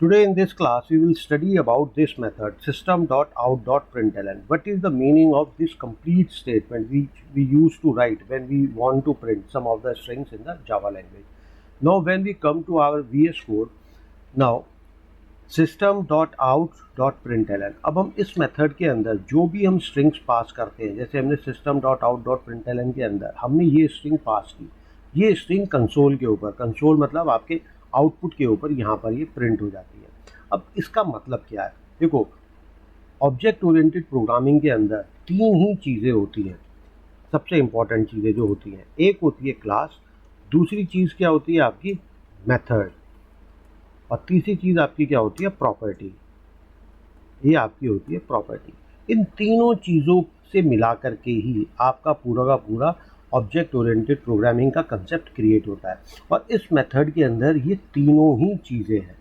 Today in this class we will study about this method system.out.println. What is the meaning of this complete statement which we use to write when we want to print some of the strings in the Java language. Now when we come to our VS Code, now system.out.println, अब हम इस method के अंदर जो भी हम strings पास करते हैं, जैसे हमने system.out.println के अंदर हमने ये स्ट्रिंग पास की, ये स्ट्रिंग कंसोल के ऊपर, कंसोल मतलब आपके आउटपुट के ऊपर यहाँ पर ये प्रिंट हो जाती है। अब इसका मतलब क्या है, देखो ऑब्जेक्ट ओरिएंटेड प्रोग्रामिंग के अंदर तीन ही चीज़ें होती हैं, सबसे इंपॉर्टेंट चीज़ें जो होती हैं। एक होती है क्लास, दूसरी चीज़ क्या होती है आपकी मेथड, और तीसरी चीज़ आपकी क्या होती है प्रॉपर्टी। ये आपकी होती है प्रॉपर्टी। इन तीनों चीज़ों से मिला करके ही आपका पूरा का पूरा ऑब्जेक्ट ओरिएंटेड प्रोग्रामिंग का कंसेप्ट क्रिएट होता है, और इस मेथड के अंदर ये तीनों ही चीज़ें हैं।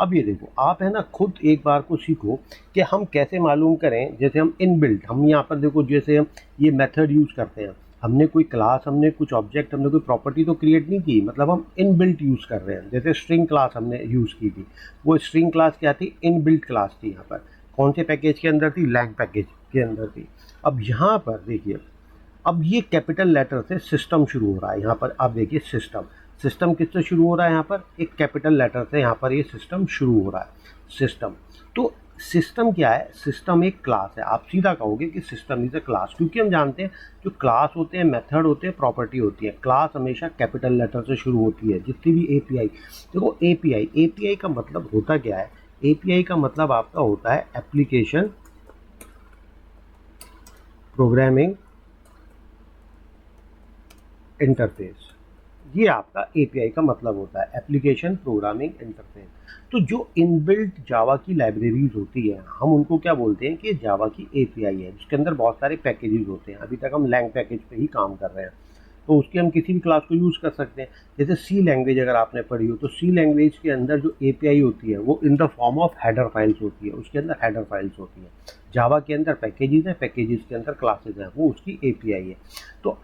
अब ये देखो, आप है ना खुद एक बार को सीखो कि हम कैसे मालूम करें। जैसे हम इनबिल्ट, हम यहाँ पर देखो जैसे हम ये मेथड यूज़ करते हैं, हमने कोई क्लास, हमने कुछ ऑब्जेक्ट, हमने कोई प्रॉपर्टी तो क्रिएट नहीं की, मतलब हम इनबिल्ट यूज़ कर रहे हैं। जैसे स्ट्रिंग क्लास हमने यूज़ की थी, वो स्ट्रिंग क्लास क्या थी, इनबिल्ट क्लास थी। यहाँ पर कौन से पैकेज के अंदर थी, लैंग पैकेज के अंदर थी। अब यहाँ पर देखिए, अब ये कैपिटल लेटर से सिस्टम शुरू हो रहा है। यहाँ पर आप देखिए सिस्टम, सिस्टम किससे शुरू हो रहा है, यहाँ पर एक कैपिटल लेटर से यहाँ पर ये सिस्टम शुरू हो रहा है, सिस्टम। तो सिस्टम क्या है, सिस्टम एक क्लास है। आप सीधा कहोगे कि सिस्टम इज अ क्लास, क्योंकि हम जानते हैं जो क्लास होते हैं, मेथड होते हैं, प्रॉपर्टी होती है। क्लास हमेशा कैपिटल लेटर से शुरू होती है। जितनी भी एपीआई, देखो एपीआई का मतलब होता क्या है, एपीआई का मतलब आपका होता है एप्लीकेशन प्रोग्रामिंग इंटरफेस। ये आपका एपीआई का मतलब होता है, एप्लीकेशन प्रोग्रामिंग इंटरफेस। तो जो इनबिल्ट जावा की लाइब्रेरीज होती है, हम उनको क्या बोलते हैं कि जावा की एपीआई है, जिसके अंदर बहुत सारे पैकेजेस होते हैं। अभी तक हम लैंग पैकेज पे ही काम कर रहे हैं, तो उसकी हम किसी भी क्लास को यूज़ कर सकते हैं। जैसे सी लैंग्वेज अगर आपने पढ़ी हो, तो सी लैंग्वेज के अंदर जो एपीआई होती है वो in the form of header files होती है, उसके अंदर हेडर फाइल्स होती हैं। जावा के अंदर पैकेजेस हैं, पैकेजेस के अंदर क्लासेज हैं, वो उसकी एपीआई है। तो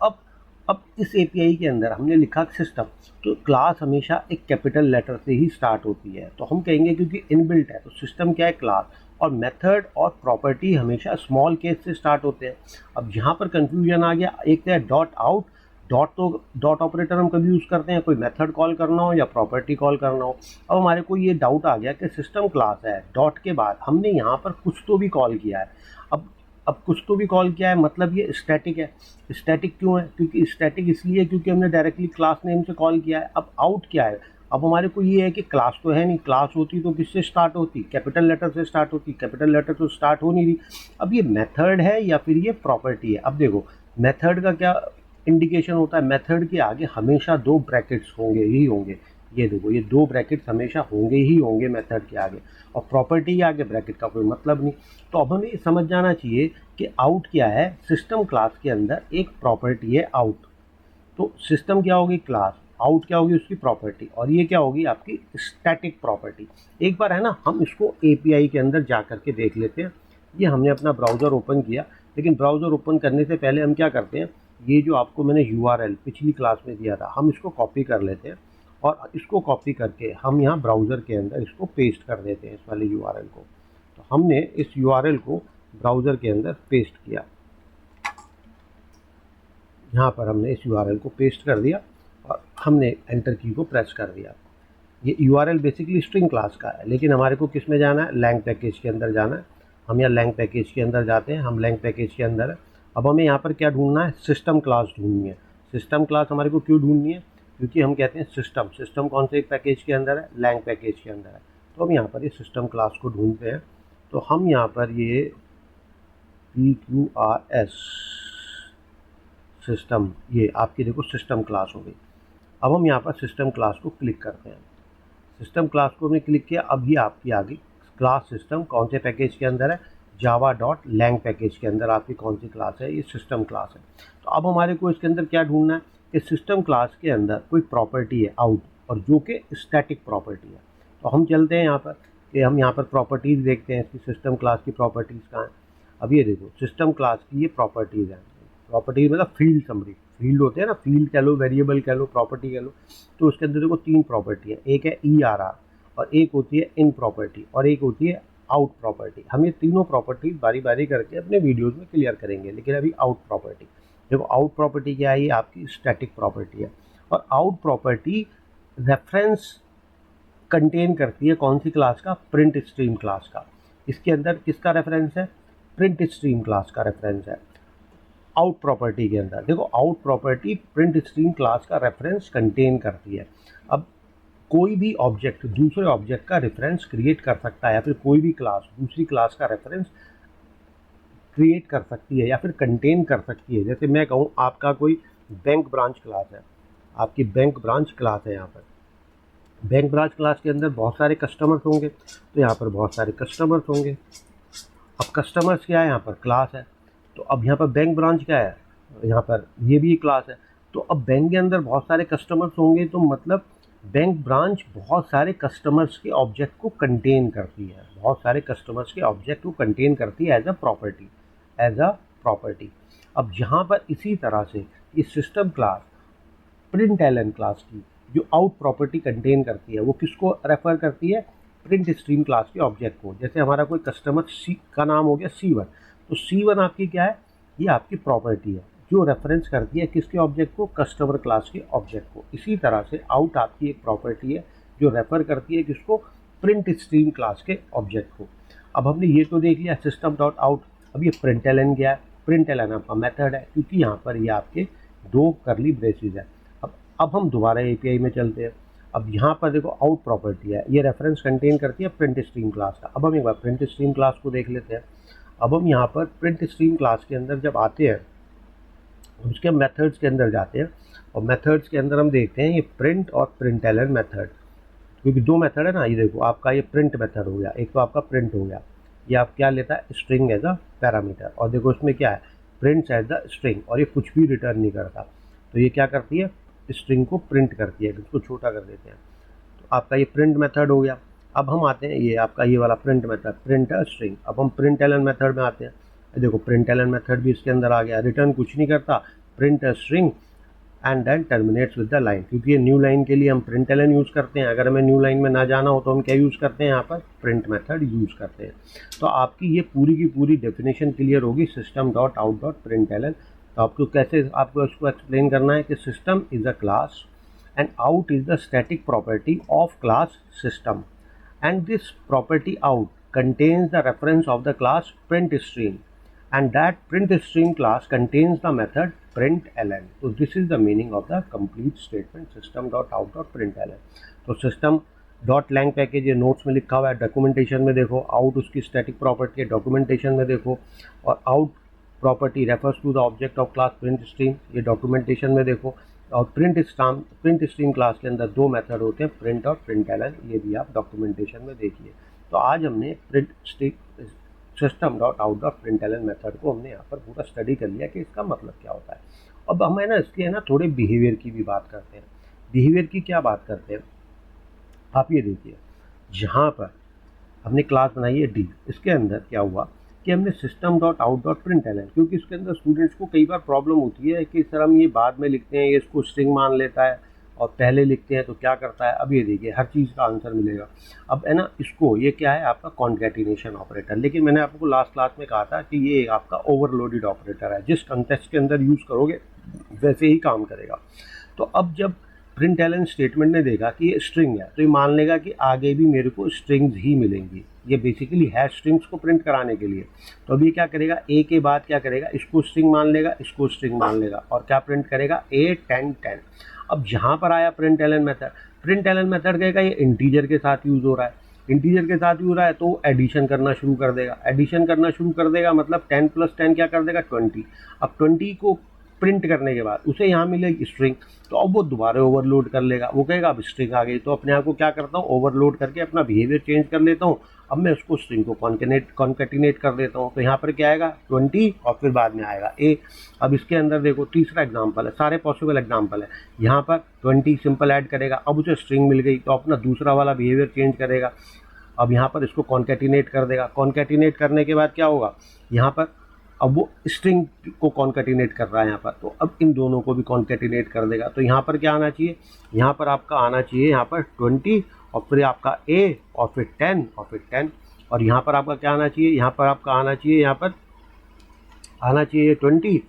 अब इस एपीआई के अंदर हमने लिखा सिस्टम, तो क्लास हमेशा एक कैपिटल लेटर से ही स्टार्ट होती है। तो हम कहेंगे क्योंकि इनबिल्ट है, तो सिस्टम क्या है, क्लास। और मेथड और प्रॉपर्टी हमेशा स्मॉल केस से स्टार्ट होते हैं। अब यहाँ पर कंफ्यूजन आ गया, एक है डॉट आउट, डॉट तो डॉट ऑपरेटर हम कभी यूज़ करते हैं कोई मेथड कॉल करना हो या प्रॉपर्टी कॉल करना हो। अब हमारे को ये डाउट आ गया कि सिस्टम क्लास है, डॉट के बाद हमने यहाँ पर कुछ तो भी कॉल किया है। अब कुछ तो भी कॉल किया है, मतलब ये स्टैटिक है। स्टैटिक क्यों है, क्योंकि स्टैटिक इसलिए है क्योंकि हमने डायरेक्टली क्लास नेम से कॉल किया है। अब आउट क्या है, अब हमारे को ये है कि क्लास तो है नहीं, क्लास होती तो किससे स्टार्ट होती, कैपिटल लेटर से स्टार्ट होती, कैपिटल लेटर तो स्टार्ट हो नहीं रही। अब ये मेथड है या फिर ये प्रॉपर्टी है। अब देखो मेथड का क्या इंडिकेशन होता है, मेथड के आगे हमेशा दो ब्रैकेट्स होंगे ही होंगे। ये देखो, ये दो ब्रैकेट्स हमेशा होंगे ही होंगे मेथड के आगे, और प्रॉपर्टी के आगे ब्रैकेट का कोई मतलब नहीं। तो अब हमें समझ जाना चाहिए कि आउट क्या है। सिस्टम क्लास के अंदर एक प्रॉपर्टी है आउट, तो सिस्टम क्या होगी, क्लास, आउट क्या होगी उसकी प्रॉपर्टी, और ये क्या होगी आपकी स्टैटिक प्रॉपर्टी। एक बार है ना हम इसको एपीआई के अंदर जा करके देख लेते हैं। ये हमने अपना ब्राउज़र ओपन किया, लेकिन ब्राउज़र ओपन करने से पहले हम क्या करते हैं, ये जो आपको मैंने यूआरएल पिछली क्लास में दिया था, हम इसको कॉपी कर लेते हैं, और इसको कॉपी करके हम यहाँ ब्राउज़र के अंदर इसको पेस्ट कर देते हैं, इस वाले यूआरएल को। तो हमने इस यूआरएल को ब्राउज़र के अंदर पेस्ट किया, यहाँ पर हमने इस यूआरएल को पेस्ट कर दिया और हमने एंटर की को प्रेस कर दिया। ये यूआरएल बेसिकली स्ट्रिंग क्लास का है, लेकिन हमारे को किस में जाना है, लैंग पैकेज के अंदर जाना है। हम यहाँ लैंग पैकेज के अंदर जाते हैं, हम लैंग पैकेज के अंदर है। अब हमें यहाँ पर क्या ढूंढना है, सिस्टम क्लास ढूंढनी है। सिस्टम क्लास हमारे को क्यों ढूंढनी है, क्योंकि हम कहते हैं सिस्टम, सिस्टम कौन से एक पैकेज के अंदर है, लैंग पैकेज के अंदर है। तो हम यहाँ पर ये सिस्टम क्लास को ढूंढते हैं। तो हम यहाँ पर ये PQRS सिस्टम, ये आपकी देखो सिस्टम क्लास हो गई। अब हम यहाँ पर सिस्टम क्लास को क्लिक करते हैं, सिस्टम क्लास को हमने क्लिक किया। अब ये आपकी आ गई क्लास सिस्टम, कौन से पैकेज के अंदर है, जावा डॉट लैंग पैकेज के अंदर आपकी कौन सी क्लास है, ये सिस्टम क्लास है। तो अब हमारे को इसके अंदर क्या ढूंढना है कि सिस्टम क्लास के अंदर कोई प्रॉपर्टी है आउट, और जो कि स्टैटिक प्रॉपर्टी है। तो हम चलते हैं यहाँ पर कि हम यहाँ पर प्रॉपर्टीज़ देखते हैं, इसकी सिस्टम क्लास की प्रॉपर्टीज़ कहाँ हैं। अब ये देखो सिस्टम क्लास की ये प्रॉपर्टीज़ हैं। प्रॉपर्टीज मतलब फील्ड समरी, फील्ड होते हैं ना, फील्ड कह लो, वेरिएबल कह लो, प्रॉपर्टी कह लो। तो उसके अंदर देखो तीन प्रॉपर्टी है, एक है ERR, और एक होती है इन प्रॉपर्टी और एक होती है आउट प्रॉपर्टी। हम ये तीनों प्रॉपर्टी बारी बारी करके अपने वीडियोज़ में क्लियर करेंगे, लेकिन अभी आउट प्रॉपर्टी देखो। आउट प्रॉपर्टी क्या है? ये आपकी स्टैटिक प्रॉपर्टी है। और आउट प्रॉपर्टी रेफरेंस कंटेन करती है कौन सी क्लास का? प्रिंट स्ट्रीम क्लास का। इसके अंदर किसका रेफरेंस है? प्रिंट स्ट्रीम क्लास का रेफरेंस है आउट प्रॉपर्टी के अंदर। देखो, out property print stream class का रेफरेंस कंटेन करती है। अब कोई भी ऑब्जेक्ट दूसरे ऑब्जेक्ट का रेफरेंस क्रिएट कर सकता है, या फिर कोई भी क्लास दूसरी क्लास का रेफरेंस क्रिएट कर सकती है या फिर कंटेन कर सकती है। जैसे मैं कहूँ आपका कोई बैंक ब्रांच क्लास है, आपकी बैंक ब्रांच क्लास है। यहाँ पर बैंक ब्रांच क्लास के अंदर बहुत सारे कस्टमर्स होंगे, तो यहाँ पर बहुत सारे कस्टमर्स होंगे। अब कस्टमर्स क्या है? यहाँ पर क्लास है। तो अब यहाँ पर बैंक ब्रांच क्या है? यहाँ पर ये भी क्लास है। तो अब बैंक के अंदर बहुत सारे कस्टमर्स होंगे, तो मतलब बैंक ब्रांच बहुत सारे कस्टमर्स के ऑब्जेक्ट को कंटेन करती है, बहुत सारे कस्टमर्स के ऑब्जेक्ट को कंटेन करती है as a property, as a property. अब यहाँ पर इसी तरह से ये सिस्टम क्लास प्रिंट क्लास की जो आउट प्रॉपर्टी कंटेन करती है, वो किसको रेफर करती है? प्रिंट स्ट्रीम क्लास के ऑब्जेक्ट को। जैसे हमारा कोई कस्टमर सी का नाम हो गया C1, तो C1 आपकी क्या है? ये आपकी प्रॉपर्टी है जो रेफरेंस करती है किसके ऑब्जेक्ट को? कस्टमर क्लास के ऑब्जेक्ट को। इसी तरह से आउट आपकी एक प्रॉपर्टी है जो रेफर करती है किसको? प्रिंट स्ट्रीम क्लास के ऑब्जेक्ट को। अब हमने ये तो देख लिया सिस्टम डॉट आउट। अब ये प्रिंटलन क्या है? प्रिंटलन आपका मेथड है, क्योंकि यहाँ पर ये आपके दो करली ब्रेसेस है। अब हम दोबारा API में चलते हैं। अब यहाँ पर देखो आउट प्रॉपर्टी है, ये रेफरेंस कंटेन करती है प्रिंट स्ट्रीम क्लास का। अब हम एक बार प्रिंट स्ट्रीम क्लास को देख लेते हैं। अब हम यहाँ पर प्रिंट स्ट्रीम क्लास के अंदर जब आते हैं, उसके मेथड्स के अंदर जाते हैं, और मेथड्स के अंदर हम देखते हैं ये प्रिंट और प्रिंटलन मेथड, क्योंकि दो मेथड है ना। ये देखो, आपका ये प्रिंट मेथड हो गया, एक तो आपका प्रिंट हो गया। ये आप क्या लेता है? String as a parameter. और देखो इसमें क्या है? प्रिंट्स एज द स्ट्रिंग, और ये कुछ भी रिटर्न नहीं करता। तो ये क्या करती है? स्ट्रिंग को प्रिंट करती है। इसको छोटा कर देते हैं, तो आपका ये प्रिंट मेथड हो गया। अब हम आते हैं ये आपका ये वाला प्रिंट मेथड, प्रिंट स्ट्रिंग। अब हम प्रिंटलन मेथड में आते हैं। देखो प्रिंटलन मेथड भी इसके अंदर आ गया, रिटर्न कुछ नहीं करता, print string and then terminates with the line. क्योंकि ये न्यू लाइन के लिए हम प्रिंटलन यूज़ करते हैं। अगर हमें न्यू लाइन में ना जाना हो तो हम क्या यूज़ करते हैं? यहाँ पर प्रिंट मेथड यूज़ करते हैं। तो आपकी ये पूरी की पूरी डेफिनेशन क्लियर होगी system dot out dot println. तो आपको कैसे आपको इसको एक्सप्लेन करना है कि system is a class and out is the static property of class system, and this property out contains the reference of the class print stream, and that print stream class contains the method println. So this is the meaning of the complete statement system.out.println. तो system dot Lang package ये notes में लिखा हुआ है, documentation में देखो। Out उसकी static property है, डॉक्यूमेंटेशन में देखो। और out property refers to the object of class print stream, ये डॉक्यूमेंटेशन में देखो। और प्रिंट स्ट्रीम क्लास के अंदर दो मेथड होते हैं, प्रिंट और प्रिंटलन, ये भी आप डॉक्यूमेंटेशन में देखिए। तो आज हमने print system dot out dot println method को हमने यहाँ पर पूरा स्टडी कर लिया कि इसका मतलब क्या होता है। अब हम है ना इसके ना थोड़े बिहेवियर की भी बात करते हैं। बिहेवियर की क्या बात करते हैं? आप ये देखिए, जहाँ पर हमने क्लास बनाई है डी, इसके अंदर क्या हुआ कि हमने system dot out dot println, क्योंकि इसके अंदर स्टूडेंट्स को कई बार प्रॉब्लम होती है कि सर हम ये बाद में लिखते हैं, ये इसको स्ट्रिंग मान लेता है, और पहले लिखते हैं तो क्या करता है। अब ये देखिए हर चीज़ का आंसर मिलेगा। अब है ना इसको, ये क्या है? आपका कॉन्कैटिनेशन ऑपरेटर। लेकिन मैंने आपको लास्ट क्लास में कहा था कि ये आपका ओवरलोडेड ऑपरेटर है, जिस कंटेक्स्ट के अंदर यूज़ करोगे वैसे ही काम करेगा। तो अब जब प्रिंटलन स्टेटमेंट ने देखा कि ये स्ट्रिंग है, तो ये मान लेगा कि आगे भी मेरे को स्ट्रिंग्स ही मिलेंगी। ये बेसिकली है स्ट्रिंग्स को प्रिंट कराने के लिए। तो अभी क्या करेगा? ए के बाद क्या करेगा? इसको स्ट्रिंग मान लेगा, इसको स्ट्रिंग मान लेगा, और क्या प्रिंट करेगा? 8 10 10। अब जहाँ पर आया प्रिंटलन मेथड कहेगा ये इंटीजर के साथ यूज़ हो रहा है, इंटीजर के साथ यूज़ रहा है तो एडिशन करना शुरू कर देगा। एडिशन करना शुरू कर देगा मतलब 10 + 10 क्या कर देगा? 20। अब 20 को प्रिंट करने के बाद उसे यहाँ मिलेगी स्ट्रिंग, तो अब वो दोबारा ओवरलोड कर लेगा। वो कहेगा अब स्ट्रिंग आ गई, तो अपने आप को क्या करता हूँ? ओवरलोड करके अपना बिहेवियर चेंज कर लेता हूँ। अब मैं उसको स्ट्रिंग को कॉन्केटिनेट कर देता हूँ। तो यहाँ पर क्या आएगा? 20, और फिर बाद में आएगा ए। अब इसके अंदर देखो तीसरा एग्जाम्पल है, सारे पॉसिबल एग्जाम्पल है। यहाँ पर 20 सिंपल ऐड करेगा, अब उसे स्ट्रिंग मिल गई, तो अपना दूसरा वाला बिहेवियर चेंज करेगा। अब यहाँ पर इसको कॉन्केटिनेट कर देगा। कॉन्केटिनेट करने के बाद क्या होगा? यहाँ पर अब वो स्ट्रिंग को कॉन्केटिनेट कर रहा है यहाँ पर, तो अब इन दोनों को भी कॉन्केटिनेट कर देगा। तो यहाँ पर क्या आना चाहिए? यहाँ पर आपका आना चाहिए यहाँ पर 20, और फिर आपका ए और फिर 10 और फिर 10, और यहाँ पर आपका क्या आना चाहिए, यहाँ पर आपका आना चाहिए, यहाँ पर आना चाहिए 20,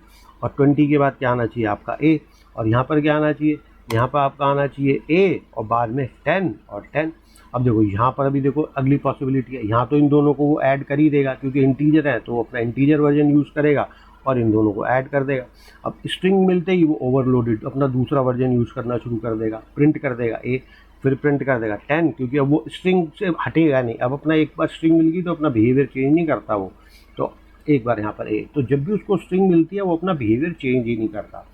और 20 के बाद क्या आना चाहिए आपका ए, और यहाँ पर क्या आना चाहिए, यहाँ पर आपका आना चाहिए ए और बाद में 10 और 10। अब देखो यहाँ पर अभी देखो अगली पॉसिबिलिटी है, यहाँ तो इन दोनों को वो ऐड कर ही देगा क्योंकि इंटीजर है, तो वो अपना इंटीजर वर्जन यूज़ करेगा और इन दोनों को ऐड कर देगा। अब स्ट्रिंग मिलते ही वो ओवरलोडेड अपना दूसरा वर्जन यूज़ करना शुरू कर देगा, प्रिंट कर देगा ए, फिर प्रिंट कर देगा 10, क्योंकि अब वो स्ट्रिंग से हटेगा नहीं। अब अपना एक बार स्ट्रिंग मिल गई तो अपना बिहेवियर चेंज नहीं करता वो, तो एक बार यहाँ पर ए, तो जब भी उसको स्ट्रिंग मिलती है वो अपना बिहेवियर चेंज ही नहीं करता,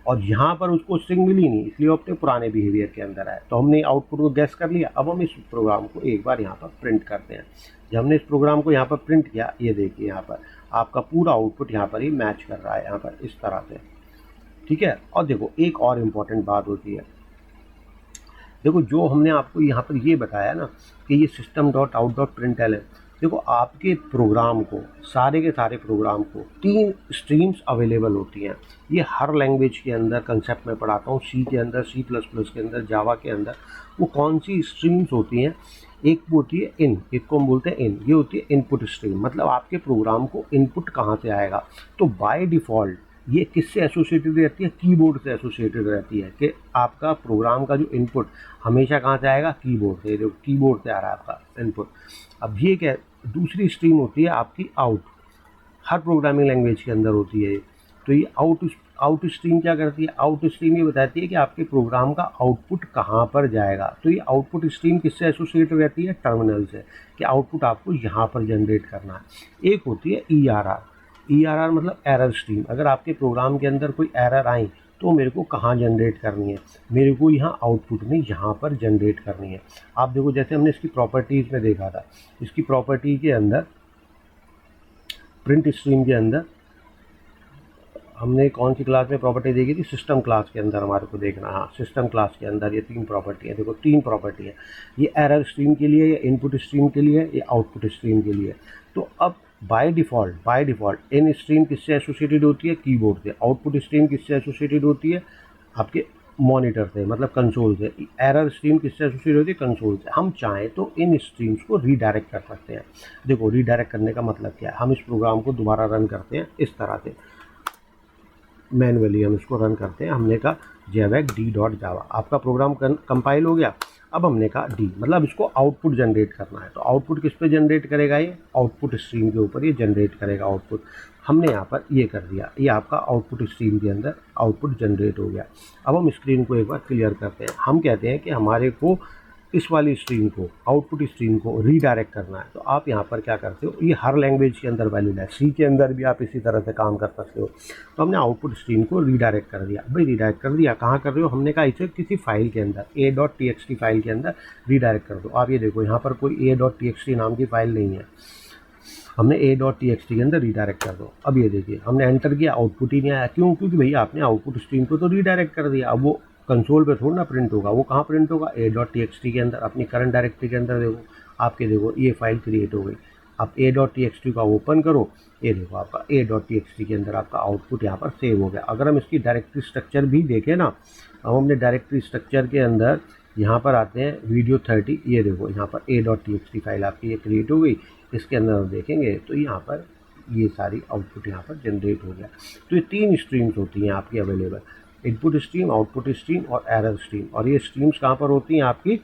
और यहाँ पर उसको स्ट्रिंग मिली नहीं इसलिए वो अपने पुराने बिहेवियर के अंदर आए। तो हमने आउटपुट को गैस कर लिया। अब हम इस प्रोग्राम को एक बार यहाँ पर प्रिंट करते हैं। जब हमने इस प्रोग्राम को यहाँ पर प्रिंट किया, ये देखिए यहाँ पर आपका पूरा आउटपुट यहाँ पर ही मैच कर रहा है यहाँ पर इस तरह से, ठीक है। और देखो एक और इम्पॉर्टेंट बात होती है, देखो जो हमने आपको यहाँ पर ये बताया ना कि ये system.out.println, देखो आपके प्रोग्राम को, सारे के सारे प्रोग्राम को 3 स्ट्रीम्स अवेलेबल होती हैं। ये हर लैंग्वेज के अंदर कंसेप्ट में पढ़ाता हूँ, सी के अंदर, C++ के अंदर, जावा के अंदर वो कौन सी स्ट्रीम्स होती हैं। एक होती है इन, एक को हम बोलते हैं इन, ये होती है इनपुट स्ट्रीम, मतलब आपके प्रोग्राम को इनपुट कहाँ से आएगा। तो बाय डिफ़ॉल्ट ये किससे एसोसिएटेड रहती है, कीबोर्ड से एसोसिएटेड रहती है, कि आपका प्रोग्राम का जो इनपुट हमेशा कहाँ से आएगा, कीबोर्ड से। जो कीबोर्ड से आ रहा है आपका इनपुट। अब ये क्या, दूसरी स्ट्रीम होती है आपकी आउट, हर प्रोग्रामिंग लैंग्वेज के अंदर होती है। तो ये आउट स्ट्रीम क्या करती है, आउट स्ट्रीम ये बताती है कि आपके प्रोग्राम का आउटपुट कहाँ पर जाएगा। तो ये आउटपुट स्ट्रीम किससे एसोसिएटेड रहती है, टर्मिनल से, कि आउटपुट आपको यहाँ पर जनरेट करना है। एक होती है ERR मतलब एरर स्ट्रीम, अगर आपके प्रोग्राम के अंदर कोई एरर आई तो मेरे को कहाँ जनरेट करनी है, मेरे को यहाँ आउटपुट में यहाँ पर जनरेट करनी है। आप देखो जैसे हमने इसकी प्रॉपर्टीज़ में देखा था, इसकी प्रॉपर्टी के अंदर प्रिंट स्ट्रीम के अंदर हमने कौन सी क्लास में प्रॉपर्टी देखी थी, सिस्टम क्लास के अंदर हमारे को देखना। हाँ, सिस्टम क्लास के अंदर ये 3 प्रॉपर्टी है। देखो 3 प्रॉपर्टी है, ये एरर स्ट्रीम के लिए, ये इनपुट स्ट्रीम के लिए, ये आउटपुट स्ट्रीम के लिए। तो अब बाय डिफ़ॉल्ट इन स्ट्रीम किससे एसोसिएटेड होती है, कीबोर्ड से। आउटपुट स्ट्रीम किससे एसोसिएटेड होती है, आपके मॉनिटर से, मतलब कंसोल से। एरर स्ट्रीम किससे एसोसिएटेड होती है, कंसोल से। हम चाहें तो इन स्ट्रीम्स को रीडायरेक्ट कर सकते हैं। देखो रीडायरेक्ट करने का मतलब क्या है, हम इस प्रोग्राम को दोबारा रन करते हैं इस तरह से, मैनुअली हम इसको रन करते हैं। हमने कहा javac d.java, आपका प्रोग्राम कंपाइल हो गया। अब हमने कहा डी, मतलब इसको आउटपुट जनरेट करना है। तो आउटपुट किस पे जनरेट करेगा, ये आउटपुट स्ट्रीम के ऊपर ये जनरेट करेगा आउटपुट। हमने यहाँ पर ये कर दिया, ये आपका आउटपुट स्ट्रीम के अंदर आउटपुट जनरेट हो गया। अब हम स्क्रीन को एक बार क्लियर करते हैं। हम कहते हैं कि हमारे को इस वाली स्ट्रीम को, आउटपुट स्ट्रीम को रीडायरेक्ट करना है। तो आप यहाँ पर क्या करते हो, ये हर लैंग्वेज के अंदर वैलिड है, सी के अंदर भी आप इसी तरह से काम कर सकते हो। तो हमने आउटपुट स्ट्रीम को रीडायरेक्ट कर दिया। भाई रीडायरेक्ट कर दिया, कहाँ कर रहे हो, हमने कहा इसे किसी फाइल के अंदर, a.txt फाइल के अंदर रीडायरेक्ट कर दो। आप ये देखो यहाँ पर कोई a.txt नाम की फाइल नहीं है, हमने a.txt के अंदर रीडायरेक्ट कर दो। अब ये देखिए हमने एंटर किया, आउटपुट ही नहीं आया। क्यों, क्योंकि भैया आपने आउटपुट स्ट्रीम को तो रीडायरेक्ट कर दिया। अब वो कंसोल पे थोड़ा ना प्रिंट होगा, वो कहाँ प्रिंट होगा, a.txt के अंदर, अपनी करंट डायरेक्टरी के अंदर। देखो आपके, देखो ये फाइल क्रिएट हो गई। आप a.txt का ओपन करो, ये देखो आपका a.txt के अंदर आपका आउटपुट यहाँ पर सेव हो गया। अगर हम इसकी डायरेक्टरी स्ट्रक्चर भी देखें ना, अब हमने डायरेक्टरी स्ट्रक्चर के अंदर यहाँ पर आते हैं वीडियो 30, ये देखो यहाँ पर a.txt फाइल आपकी ये क्रिएट हो गई। इसके अंदर हम देखेंगे तो यहाँ पर ये सारी आउटपुट यहाँ पर जनरेट हो गया। तो ये 3 स्ट्रीम्स होती हैं आपकी available, input stream, output stream और एरर स्ट्रीम। और ये स्ट्रीम्स कहाँ पर होती हैं, आपकी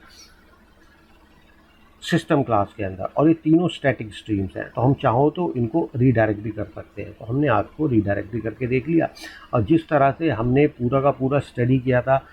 सिस्टम क्लास के अंदर। और ये तीनों स्टैटिक स्ट्रीम्स हैं, तो हम चाहो तो इनको रीडायरेक्ट भी कर सकते हैं। तो हमने आपको रीडायरेक्ट भी करके देख लिया। और जिस तरह से हमने पूरा का पूरा स्टडी किया था,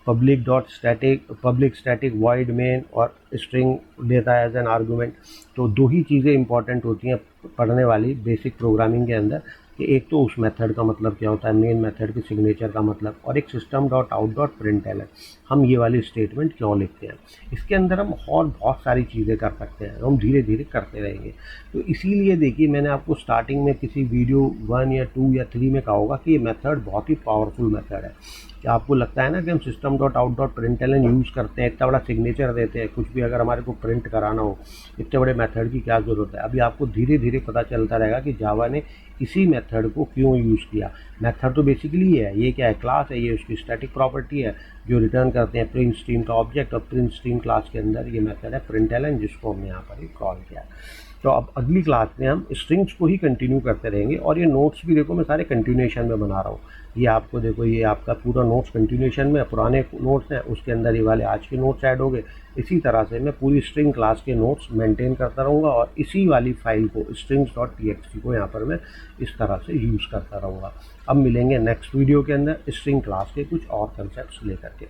पब्लिक स्टैटिक वॉइड मेन और स्ट्रिंग देता है एज एन आर्गूमेंट। तो 2 ही चीज़ें इंपॉर्टेंट होती हैं पढ़ने वाली बेसिक प्रोग्रामिंग के अंदर, कि एक तो उस मेथड का मतलब क्या होता है, मेन मेथड के सिग्नेचर का मतलब, और एक system.out.println हम ये वाली स्टेटमेंट क्यों लिखते हैं। इसके अंदर हम और बहुत सारी चीज़ें कर सकते हैं, हम धीरे धीरे करते रहेंगे। तो इसीलिए देखिए मैंने आपको स्टार्टिंग में किसी वीडियो 1 या 2 या 3 में कहा होगा कि ये मेथड बहुत ही पावरफुल मेथड है। कि आपको लगता है ना कि हम system.out.println यूज़ करते हैं, इतना बड़ा सिग्नेचर देते हैं, कुछ भी अगर हमारे को प्रिंट कराना हो, इतने बड़े मेथड की क्या ज़रूरत है। अभी आपको धीरे धीरे पता चलता रहेगा कि जावा ने इसी मेथड को क्यों यूज़ किया। मेथड तो बेसिकली ये क्या है, क्लास है, ये उसकी स्टैटिक प्रॉपर्टी है जो रिटर्न करते हैं प्रिंट स्ट्रीम का ऑब्जेक्ट, और प्रिंट स्ट्रीम क्लास के अंदर ये मेथड है println, जिसको हमने यहाँ पर ही कॉल किया है। तो अब अगली क्लास में हम स्ट्रिंग्स को ही कंटिन्यू करते रहेंगे, और ये नोट्स भी देखो मैं सारे कंटिन्यूएशन में बना रहा हूँ। ये आपको देखो, ये आपका पूरा नोट्स कंटिन्यूएशन में, पुराने नोट्स हैं उसके अंदर ये वाले आज के नोट्स ऐड हो गए। इसी तरह से मैं पूरी स्ट्रिंग क्लास के नोट्स मेंटेन करता रहूँगा, और इसी वाली फाइल को strings.txt को यहाँ पर मैं इस तरह से यूज़ करता रहूँगा। अब मिलेंगे नेक्स्ट वीडियो के अंदर स्ट्रिंग क्लास के कुछ और कंसेप्ट लेकर के।